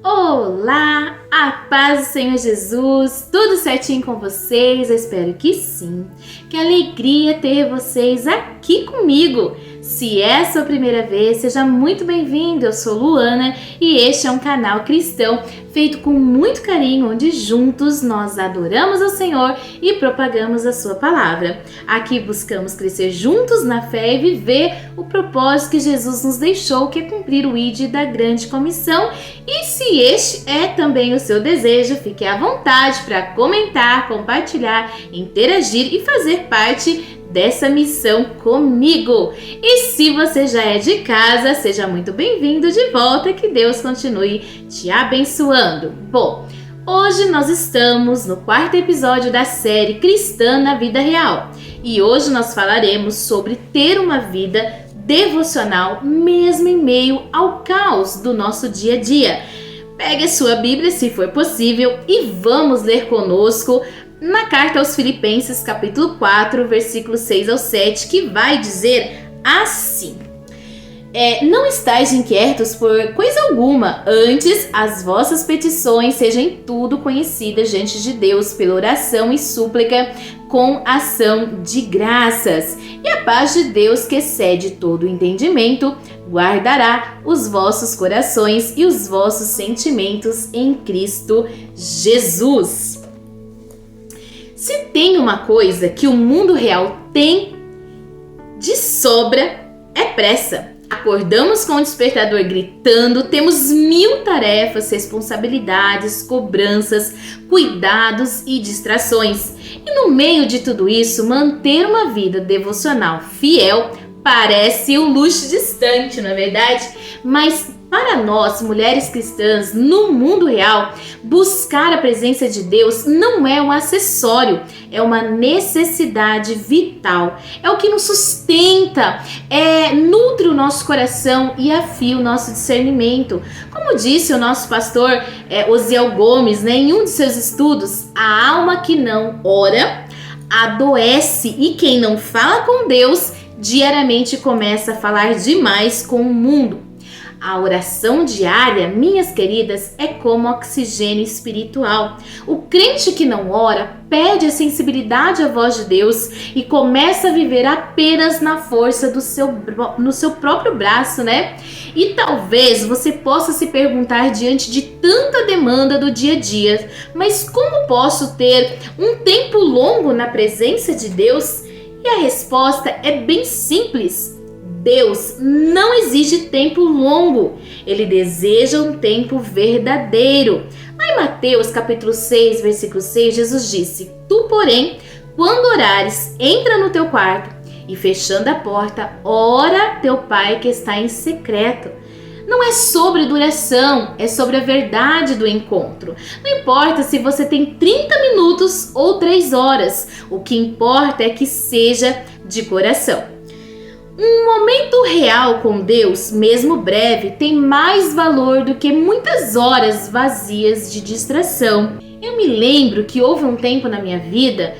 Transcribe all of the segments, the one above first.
Olá, a paz do Senhor Jesus, tudo certinho com vocês? Eu espero que sim. Que alegria ter vocês aqui comigo. Se é a sua primeira vez, seja muito bem-vindo. Eu sou Luana e este é um canal cristão feito com muito carinho, onde juntos nós adoramos ao Senhor e propagamos a sua palavra. Aqui buscamos crescer juntos na fé e viver o propósito que Jesus nos deixou, que é cumprir o ID da grande comissão. E se este é também o seu desejo, fique à vontade para comentar, compartilhar, interagir e fazer parte dessa missão comigo. E se você já é de casa, seja muito bem-vindo de volta, que Deus continue te abençoando. Bom, hoje nós estamos no 4º episódio da série Cristã na Vida Real e hoje nós falaremos sobre ter uma vida devocional mesmo em meio ao caos do nosso dia a dia. Pegue a sua Bíblia, se for possível, e vamos ler conosco na carta aos Filipenses, capítulo 4, versículos 6 ao 7, que vai dizer assim: não estáis inquietos por coisa alguma, antes as vossas petições sejam tudo conhecidas diante de Deus pela oração e súplica com ação de graças. E a paz de Deus, que excede todo o entendimento, guardará os vossos corações e os vossos sentimentos em Cristo Jesus. Se tem uma coisa que o mundo real tem de sobra, é pressa. Acordamos com o despertador gritando, temos 1000 tarefas, responsabilidades, cobranças, cuidados e distrações. E no meio de tudo isso, manter uma vida devocional fiel parece um luxo distante, não é verdade? Mas para nós, mulheres cristãs, no mundo real, buscar a presença de Deus não é um acessório, é uma necessidade vital. É o que nos sustenta, nutre o nosso coração e afia o nosso discernimento. Como disse o nosso pastor Osiel Gomes, em um de seus estudos, a alma que não ora adoece, e quem não fala com Deus diariamente começa a falar demais com o mundo. A oração diária, minhas queridas, é como oxigênio espiritual. O crente que não ora perde a sensibilidade à voz de Deus e começa a viver apenas na força no seu próprio braço, né? E talvez você possa se perguntar diante de tanta demanda do dia a dia, mas como posso ter um tempo longo na presença de Deus? E a resposta é bem simples. Deus não exige tempo longo, Ele deseja um tempo verdadeiro. Lá em Mateus capítulo 6, versículo 6, Jesus disse: Tu, porém, quando orares, entra no teu quarto e, fechando a porta, ora teu Pai que está em secreto. Não é sobre duração, é sobre a verdade do encontro. Não importa se você tem 30 minutos ou 3 horas, o que importa é que seja de coração. Um momento real com Deus, mesmo breve, tem mais valor do que muitas horas vazias de distração. Eu me lembro que houve um tempo na minha vida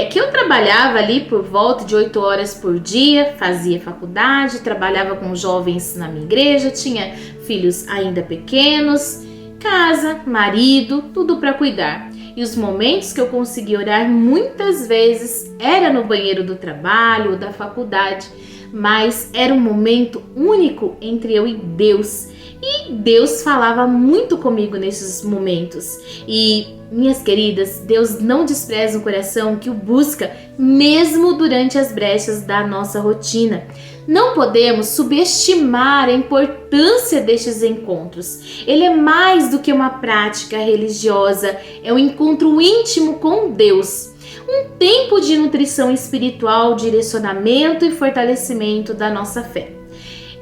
que eu trabalhava ali por volta de 8 horas por dia, fazia faculdade, trabalhava com jovens na minha igreja, tinha filhos ainda pequenos, casa, marido, tudo para cuidar. E os momentos que eu conseguia orar muitas vezes era no banheiro do trabalho ou da faculdade, mas era um momento único entre eu e Deus. E Deus falava muito comigo nesses momentos. E, minhas queridas, Deus não despreza um coração que o busca, mesmo durante as brechas da nossa rotina. Não podemos subestimar a importância destes encontros. Ele é mais do que uma prática religiosa, é um encontro íntimo com Deus. Um tempo de nutrição espiritual, direcionamento e fortalecimento da nossa fé.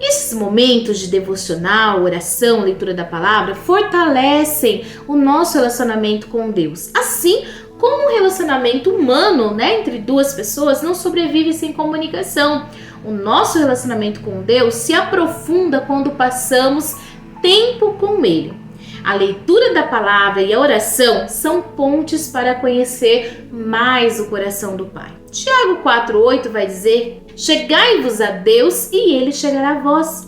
Esses momentos de devocional, oração, leitura da palavra fortalecem o nosso relacionamento com Deus. Assim como um relacionamento humano, entre duas pessoas não sobrevive sem comunicação. O nosso relacionamento com Deus se aprofunda quando passamos tempo com Ele. A leitura da palavra e a oração são pontes para conhecer mais o coração do Pai. Tiago 4,8 vai dizer: chegai-vos a Deus e Ele chegará a vós.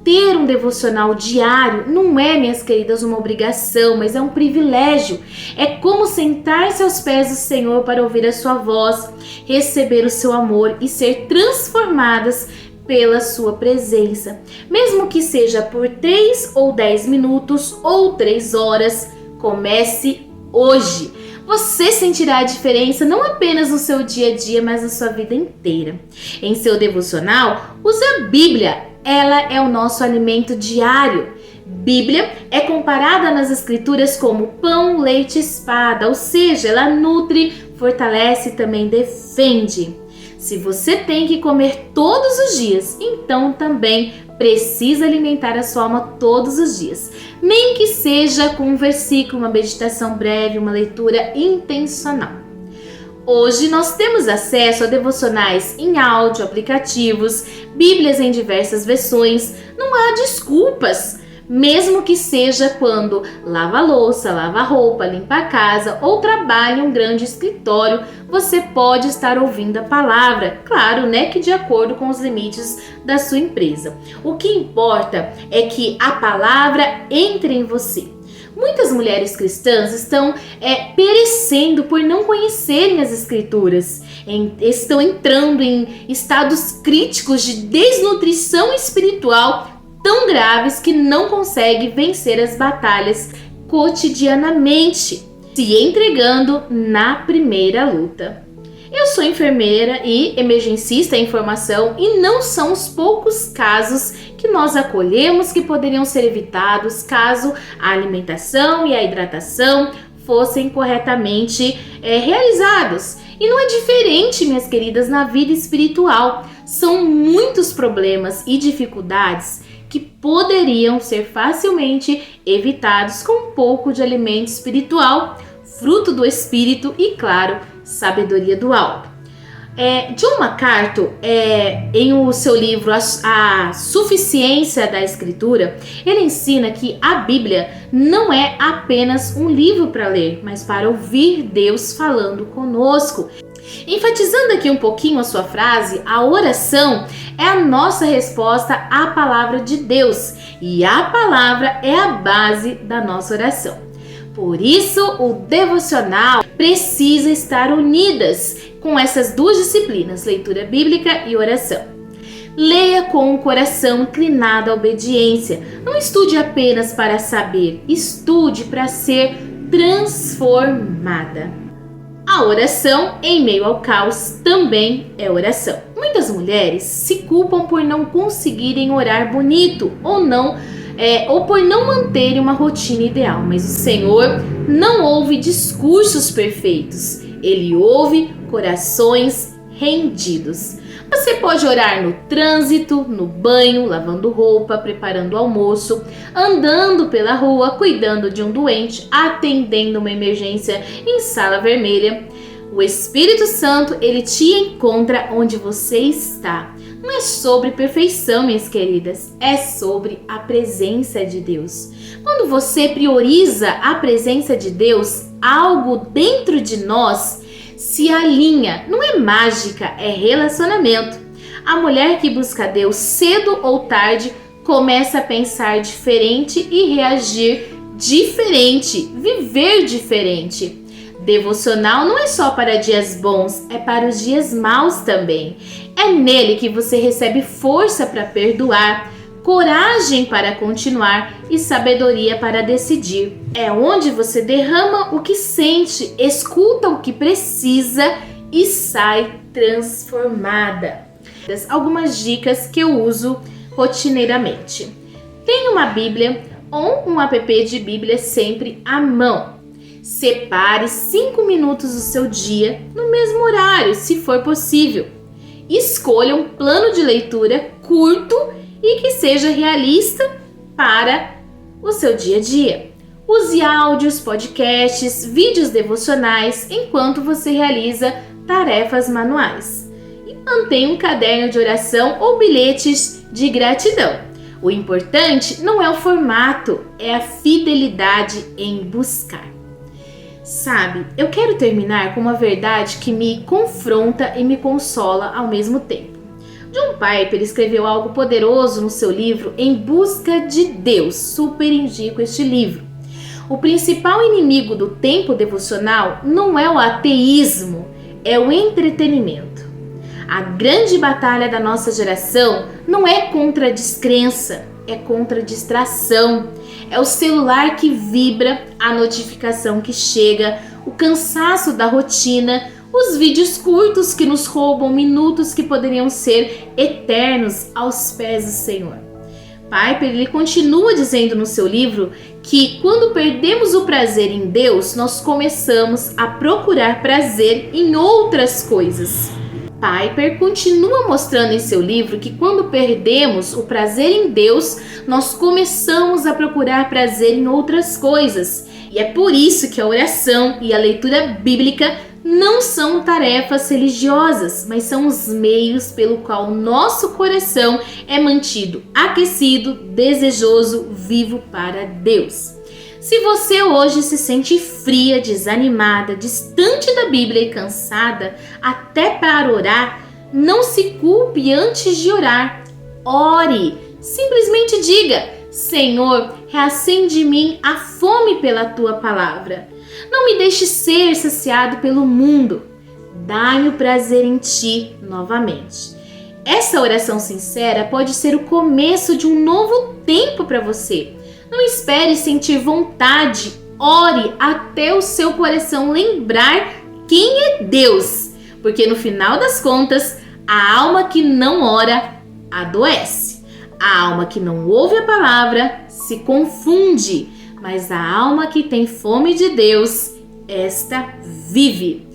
ter um devocional diário não é, minhas queridas, uma obrigação, mas é um privilégio. É como sentar-se aos pés do Senhor para ouvir a sua voz, receber o seu amor e ser transformadas pela sua presença. Mesmo que seja por 3 ou 10 minutos ou 3 horas, comece hoje. Você sentirá a diferença não apenas no seu dia a dia, mas na sua vida inteira. Em seu devocional, use a Bíblia. Ela é o nosso alimento diário. Bíblia é comparada nas Escrituras como pão, leite e espada, ou seja, ela nutre, fortalece e também defende. Se você tem que comer todos os dias, então também precisa alimentar a sua alma todos os dias. Nem que seja com um versículo, uma meditação breve, uma leitura intencional. Hoje nós temos acesso a devocionais em áudio, aplicativos, Bíblias em diversas versões. Não há desculpas. Mesmo que seja quando lava a louça, lava a roupa, limpa a casa ou trabalha em um grande escritório, você pode estar ouvindo a palavra. Claro, né, que de acordo com os limites da sua empresa. O que importa é que a palavra entre em você. Muitas mulheres cristãs estão perecendo por não conhecerem as Escrituras. Estão entrando em estados críticos de desnutrição espiritual tão graves que não conseguem vencer as batalhas cotidianamente, se entregando na primeira luta. Eu sou enfermeira e emergencista em formação e não são os poucos casos que nós acolhemos que poderiam ser evitados caso a alimentação e a hidratação fossem corretamente realizados. E não é diferente, minhas queridas, na vida espiritual. São muitos problemas e dificuldades que poderiam ser facilmente evitados com um pouco de alimento espiritual, fruto do Espírito e, claro, sabedoria do alto. John MacArthur, em o seu livro A Suficiência da Escritura, ele ensina que a Bíblia não é apenas um livro para ler, mas para ouvir Deus falando conosco. Enfatizando aqui um pouquinho a sua frase, a oração é a nossa resposta à palavra de Deus e a palavra é a base da nossa oração. Por isso, o devocional precisa estar unidas com essas duas disciplinas, leitura bíblica e oração. Leia com o coração inclinado à obediência. Não estude apenas para saber, estude para ser transformada. A oração em meio ao caos também é oração. Muitas mulheres se culpam por não conseguirem orar bonito ou por não manterem uma rotina ideal, mas o Senhor não ouve discursos perfeitos, Ele ouve corações rendidos. Você pode orar no trânsito, no banho, lavando roupa, preparando o almoço, andando pela rua, cuidando de um doente, atendendo uma emergência em sala vermelha. O Espírito Santo, ele te encontra onde você está. Não é sobre perfeição, minhas queridas, é sobre a presença de Deus. Quando você prioriza a presença de Deus, algo dentro de nós se alinha. Não é mágica, é relacionamento. A mulher que busca Deus cedo ou tarde começa a pensar diferente e reagir diferente, viver diferente. Devocional não é só para dias bons, é para os dias maus também. É nele que você recebe força para perdoar, coragem para continuar e sabedoria para decidir. É onde você derrama o que sente, escuta o que precisa e sai transformada. Algumas dicas que eu uso rotineiramente. Tenha uma Bíblia ou um app de Bíblia sempre à mão. Separe 5 minutos do seu dia no mesmo horário, se for possível. Escolha um plano de leitura curto e que seja realista para o seu dia a dia. Use áudios, podcasts, vídeos devocionais enquanto você realiza tarefas manuais. E mantenha um caderno de oração ou bilhetes de gratidão. O importante não é o formato, é a fidelidade em buscar. Sabe, eu quero terminar com uma verdade que me confronta e me consola ao mesmo tempo. John Piper escreveu algo poderoso no seu livro Em Busca de Deus. Super indico este livro. O principal inimigo do tempo devocional não é o ateísmo, é o entretenimento. A grande batalha da nossa geração não é contra a descrença, é contra a distração. É o celular que vibra, a notificação que chega, o cansaço da rotina, os vídeos curtos que nos roubam minutos que poderiam ser eternos aos pés do Senhor. Piper ele continua dizendo no seu livro que quando perdemos o prazer em Deus, nós começamos a procurar prazer em outras coisas. Piper continua mostrando em seu livro que quando perdemos o prazer em Deus, nós começamos a procurar prazer em outras coisas. E é por isso que a oração e a leitura bíblica não são tarefas religiosas, mas são os meios pelo qual o nosso coração é mantido aquecido, desejoso, vivo para Deus. Se você hoje se sente fria, desanimada, distante da Bíblia e cansada, até para orar, não se culpe antes de orar. Ore, simplesmente diga: Senhor, reacende em mim a fome pela Tua palavra. Não me deixe ser saciado pelo mundo. Dá-me o prazer em Ti novamente. Essa oração sincera pode ser o começo de um novo tempo para você. Não espere sentir vontade. Ore até o seu coração lembrar quem é Deus. Porque no final das contas, a alma que não ora adoece. A alma que não ouve a palavra se confunde. Mas a alma que tem fome de Deus, esta vive.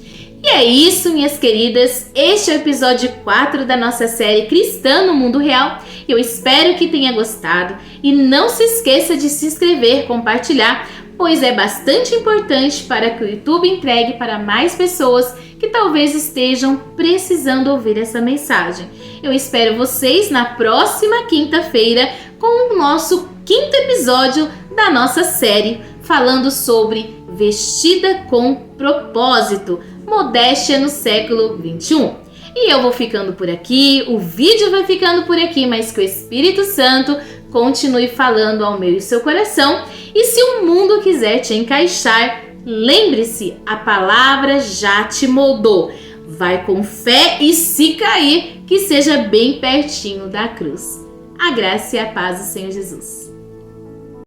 E é isso, minhas queridas. Este é o episódio 4 da nossa série Cristã no Mundo Real. Eu espero que tenha gostado. E não se esqueça de se inscrever, compartilhar, pois é bastante importante para que o YouTube entregue para mais pessoas que talvez estejam precisando ouvir essa mensagem. Eu espero vocês na próxima quinta-feira com o nosso 5º episódio da nossa série falando sobre Vestida com Propósito, modéstia no século 21. E eu vou ficando por aqui, o vídeo vai ficando por aqui, mas que o Espírito Santo continue falando ao meu e seu coração. E se o mundo quiser te encaixar, lembre-se, a palavra já te moldou. Vai com fé e se cair, que seja bem pertinho da cruz. A graça e a paz do Senhor Jesus.